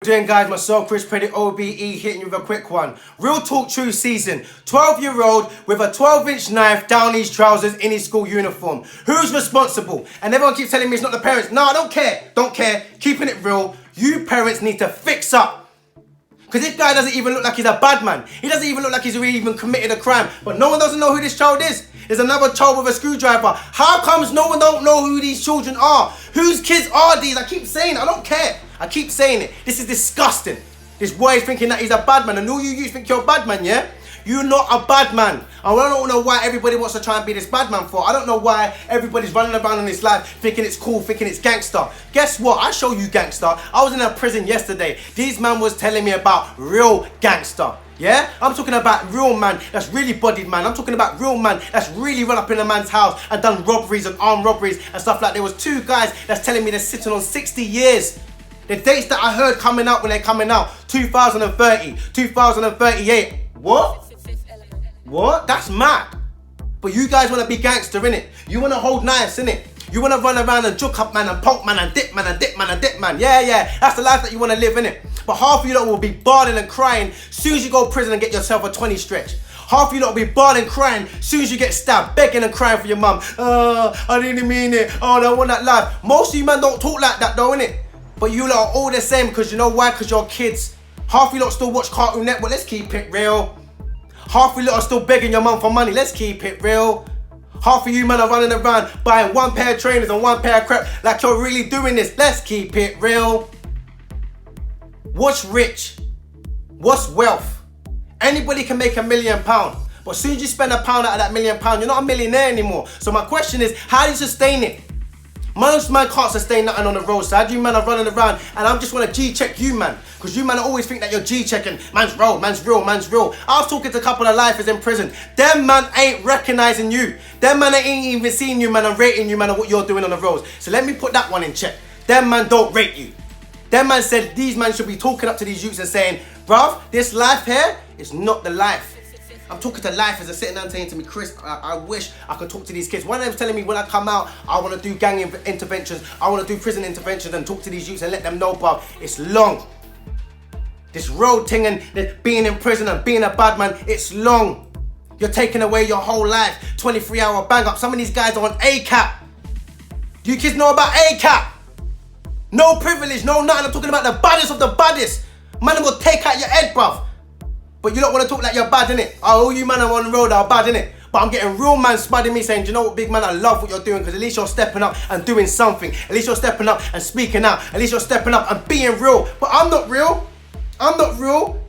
Doing guys, myself Chris Preddie OBE hitting you with a quick one. Real talk true season. 12-year-old with a 12-inch knife down his trousers in his school uniform. Who's responsible? And everyone keeps telling me it's not the parents. No, I don't care. Don't care. Keeping it real. You parents need to fix up. Because this guy doesn't even look like he's a bad man. He doesn't even look like he's really even committed a crime. But no one doesn't know who this child is. There's another child with a screwdriver. How comes no one don't know who these children are? Whose kids are these? I keep saying it. I don't care. I keep saying it. This is disgusting. This boy is thinking that he's a bad man. And all you think you're a bad man, yeah? You're not a bad man. And I don't know why everybody wants to try and be this bad man for. I don't know why everybody's running around in this life thinking it's cool, thinking it's gangster. Guess what? I show you gangster. I was in a prison yesterday. These man was telling me about real gangster. Yeah? I'm talking about real man that's really bodied man. I'm talking about real man that's really run up in a man's house and done robberies and armed robberies and stuff like that. There was two guys that's telling me they're sitting on 60 years. The dates that I heard coming out when they're coming out, 2030, 2038. What? What? That's mad. But you guys want to be gangster, innit? You want to hold knives, innit? You want to run around and juke up man and poke man and dip man and dip man and dip man. Yeah. That's the life that you want to live, innit? But half of you lot will be bawling and crying soon as you go to prison and get yourself a 20 stretch. Half of you lot will be bawling and crying soon as you get stabbed, begging and crying for your mum. I didn't mean it. Oh, I don't want that life. Most of you man don't talk like that though, innit? But you lot are all the same because you know why? Because you're kids. Half of you lot still watch Cartoon Network. Let's keep it real. Half of you lot are still begging your mum for money. Let's keep it real. Half of you men are running around buying one pair of trainers and one pair of crap like you're really doing this. Let's keep it real. What's rich? What's wealth? Anybody can make £1 million. But as soon as you spend £1 out of that £1 million, you're not a millionaire anymore. So my question is, how do you sustain it? Most man can't sustain nothing on the roadside. You man are running around and I just want to G-check you man. Because you man always think that you're G-checking. Man's real, man's real, man's real. I was talking to a couple of lifers in prison. Them man ain't recognizing you. Them man ain't even seeing you man and rating you man and what you're doing on the roads. So let me put that one in check. Them man don't rate you. Them man said these man should be talking up to these youths and saying, bruv, this life here is not the life. I'm talking to lifers that are sitting down saying to me, Chris, I wish I could talk to these kids. One of them's telling me when I come out, I want to do gang interventions, I want to do prison interventions and talk to these youths and let them know, bruv, it's long. This road thing and being in prison and being a bad man, it's long. You're taking away your whole life. 23-hour bang up. Some of these guys are on ACAP. Do you kids know about ACAP? No privilege, no nothing. I'm talking about the baddest of the baddest. Man will take out your head, bruv. But you don't want to talk like you're bad, innit? Oh, you man are on the road are bad, innit? But I'm getting real man spudding me saying, do you know what, big man, I love what you're doing because at least you're stepping up and doing something. At least you're stepping up and speaking out. At least you're stepping up and being real. But I'm not real. I'm not real.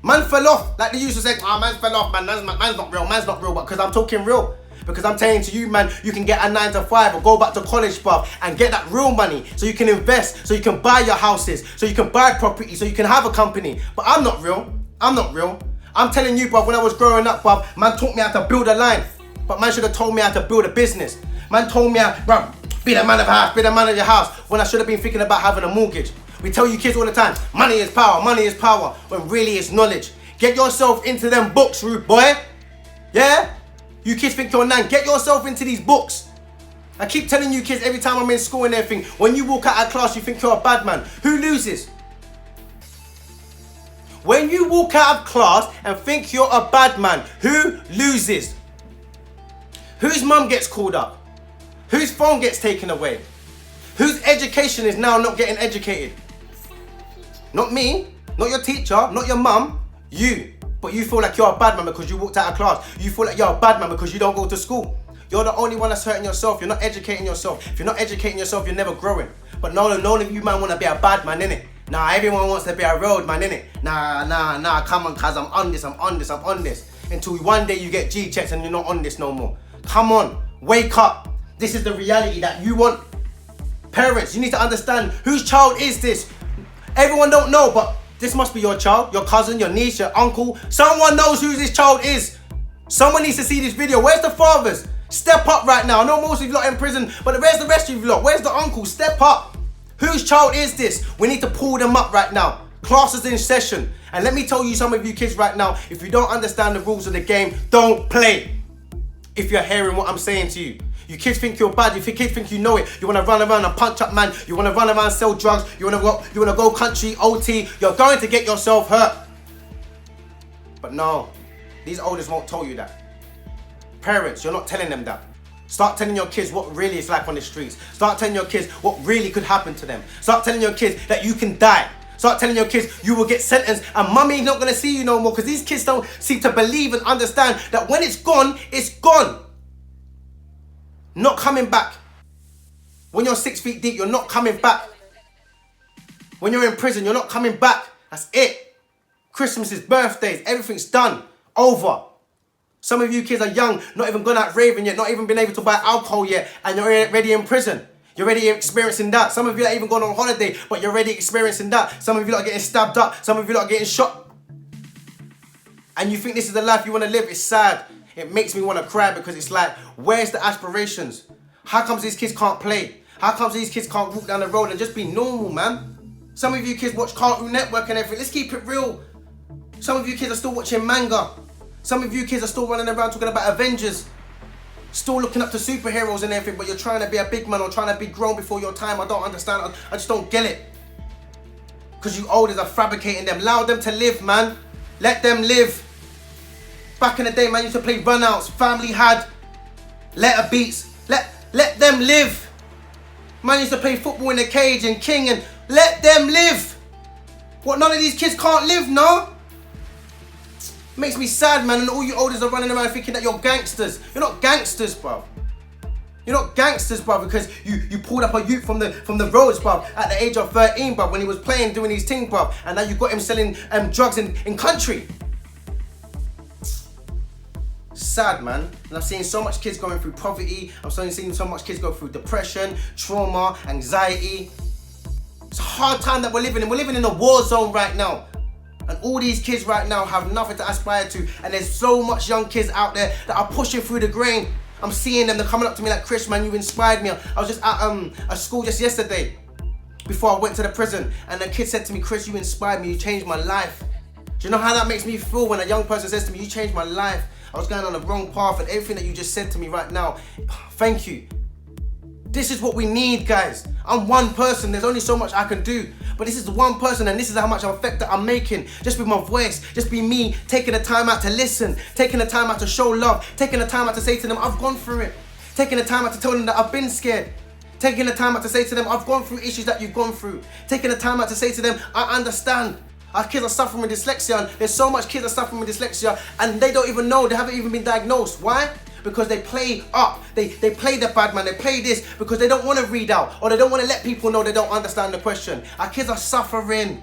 Man fell off. Like they used to say, man fell off, man. Man's not real. Man's not real. But because I'm talking real. Because I'm saying to you, man, you can get a 9 to 5 or go back to college, bruv, and get that real money so you can invest, so you can buy your houses, so you can buy property, so you can have a company. But I'm not real. I'm not real. I'm telling you, bruv, when I was growing up, bruv, man taught me how to build a line. But man should have told me how to build a business. Man told me how, bruv, be the man of the house, be the man of your house, when I should have been thinking about having a mortgage. We tell you kids all the time, money is power, when really it's knowledge. Get yourself into them books, rude boy. Yeah? You kids think you're nan. Get yourself into these books. I keep telling you kids every time I'm in school and everything, when you walk out of class, you think you're a bad man. Who loses? When you walk out of class and think you're a bad man, who loses? Whose mum gets called up? Whose phone gets taken away? Whose education is now not getting educated? Not me, not your teacher, not your mum, you. But you feel like you're a bad man because you walked out of class. You feel like you're a bad man because you don't go to school. You're the only one that's hurting yourself. You're not educating yourself. If you're not educating yourself, you're never growing. But none of you man want to be a bad man, innit? Nah, everyone wants to be a road man, innit? Nah, come on, cuz I'm on this. Until one day you get G-checks and you're not on this no more. Come on, wake up. This is the reality that you want. Parents, you need to understand whose child is this? Everyone don't know, but this must be your child, your cousin, your niece, your uncle. Someone knows who this child is. Someone needs to see this video. Where's the fathers? Step up right now. I know most of you lot in prison, but where's the rest of you lot? Where's the uncles? Step up. Whose child is this? We need to pull them up right now. Class is in session. And let me tell you, some of you kids right now, if you don't understand the rules of the game, don't play. If you're hearing what I'm saying to you. You kids think you're bad. You kids think you know it. You want to run around and punch up man. You want to run around, sell drugs. You want to go country, OT. You're going to get yourself hurt. But no, these elders won't tell you that. Parents, you're not telling them that. Start telling your kids what really it's like on the streets. Start telling your kids what really could happen to them. Start telling your kids that you can die. Start telling your kids you will get sentenced and mummy's not going to see you no more, because these kids don't seem to believe and understand that when it's gone, it's gone. Not coming back. When you're 6 feet deep, you're not coming back. When you're in prison, you're not coming back. That's it. Christmases, birthdays, everything's done. Over. Some of you kids are young, not even gone out raving yet, not even been able to buy alcohol yet, and you're already in prison. You're already experiencing that. Some of you are even gone on holiday, but you're already experiencing that. Some of you are getting stabbed up. Some of you are getting shot. And you think this is the life you want to live. It's sad. It makes me want to cry, because it's like, where's the aspirations? How comes these kids can't play? How comes these kids can't walk down the road and just be normal, man? Some of you kids watch Cartoon Network and everything. Let's keep it real. Some of you kids are still watching manga. Some of you kids are still running around talking about Avengers. Still looking up to superheroes and everything, but you're trying to be a big man or trying to be grown before your time. I don't understand. I just don't get it. Because you elders are fabricating them. Allow them to live, man. Let them live. Back in the day, man, used to play runouts. Family had letter beats. Let them live. Man used to play football in the cage and king, and let them live. What, none of these kids can't live, no? Makes me sad, man, and all you elders are running around thinking that you're gangsters. You're not gangsters, bruv. You're not gangsters, bruv, because you pulled up a youth from the roads, bruv, at the age of 13, bruv, when he was playing, doing his thing, bruv, and now you got him selling drugs in country. Sad, man. And I'm seeing so much kids going through poverty. I'm seeing so much kids go through depression, trauma, anxiety. It's a hard time that we're living in. We're living in a war zone right now. And all these kids right now have nothing to aspire to. And there's so much young kids out there that are pushing through the grain. I'm seeing them. They're coming up to me like, Chris, man, you inspired me. I was just at a school just yesterday before I went to the prison. And the kid said to me, Chris, you inspired me. You changed my life. Do you know how that makes me feel when a young person says to me, you changed my life? I was going on the wrong path, and everything that you just said to me right now, thank you. This is what we need, guys. I'm one person. There's only so much I can do. But this is one person, and this is how much effect that I'm making. Just with my voice. Just be me, taking the time out to listen. Taking the time out to show love. Taking the time out to say to them, I've gone through it. Taking the time out to tell them that I've been scared. Taking the time out to say to them, I've gone through issues that you've gone through. Taking the time out to say to them, I understand. Our kids are suffering with dyslexia, and there's so much kids are suffering with dyslexia, and they don't even know. They haven't even been diagnosed. Why? Because they play up. They play the bad man. They play this because they don't want to read out, or they don't want to let people know they don't understand the question. Our kids are suffering.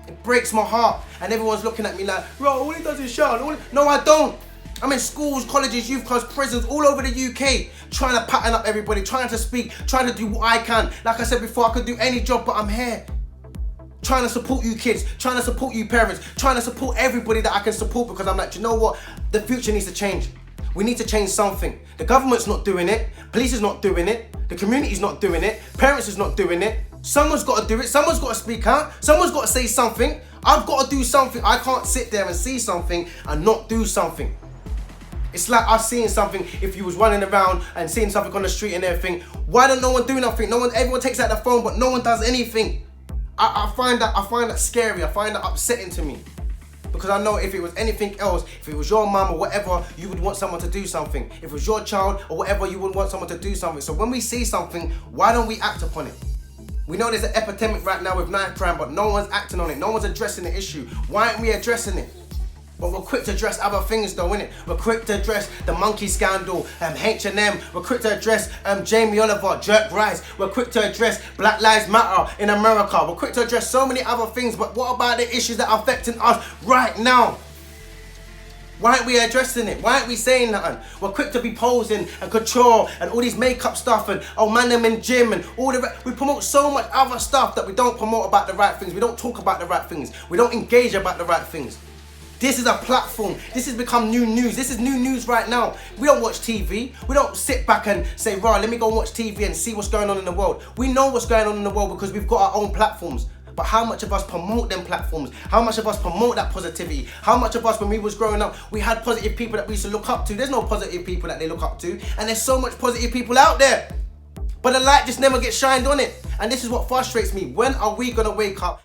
It breaks my heart, and everyone's looking at me like, bro, all he does is shout. No, I don't. I'm in schools, colleges, youth clubs, prisons, all over the UK, trying to pattern up everybody, trying to speak, trying to do what I can. Like I said before, I could do any job, but I'm here. Trying to support you kids, trying to support you parents, trying to support everybody that I can support, because I'm like, do you know what? The future needs to change. We need to change something. The government's not doing it. Police is not doing it. The community's not doing it. Parents is not doing it. Someone's got to do it. Someone's got to speak out. Someone's got to say something. I've got to do something. I can't sit there and see something and not do something. It's like us seeing something. If you was running around and seeing something on the street and everything, why don't no one do nothing? Everyone takes out the phone, but no one does anything. I find that scary. I find that upsetting to me, because I know if it was anything else, if it was your mum or whatever, you would want someone to do something. If it was your child or whatever, you would want someone to do something. So when we see something, why don't we act upon it? We know there's an epidemic right now with knife crime, but no one's acting on it. No one's addressing the issue. Why aren't we addressing it? But we're quick to address other things though, innit? We're quick to address the monkey scandal, H&M. We're quick to address Jamie Oliver, Jerk Rice. We're quick to address Black Lives Matter in America. We're quick to address so many other things, but what about the issues that are affecting us right now? Why aren't we addressing it? Why aren't we saying nothing? We're quick to be posing and couture and all these makeup stuff and man them in gym and all the we promote so much other stuff that we don't promote about the right things. We don't talk about the right things. We don't engage about the right things. This is a platform. This has become new news. This is new news right now. We don't watch TV. We don't sit back and say, right, let me go and watch TV and see what's going on in the world. We know what's going on in the world because we've got our own platforms. But how much of us promote them platforms? How much of us promote that positivity? How much of us, when we was growing up, we had positive people that we used to look up to? There's no positive people that they look up to, and there's so much positive people out there. But the light just never gets shined on it. And this is what frustrates me. When are we gonna wake up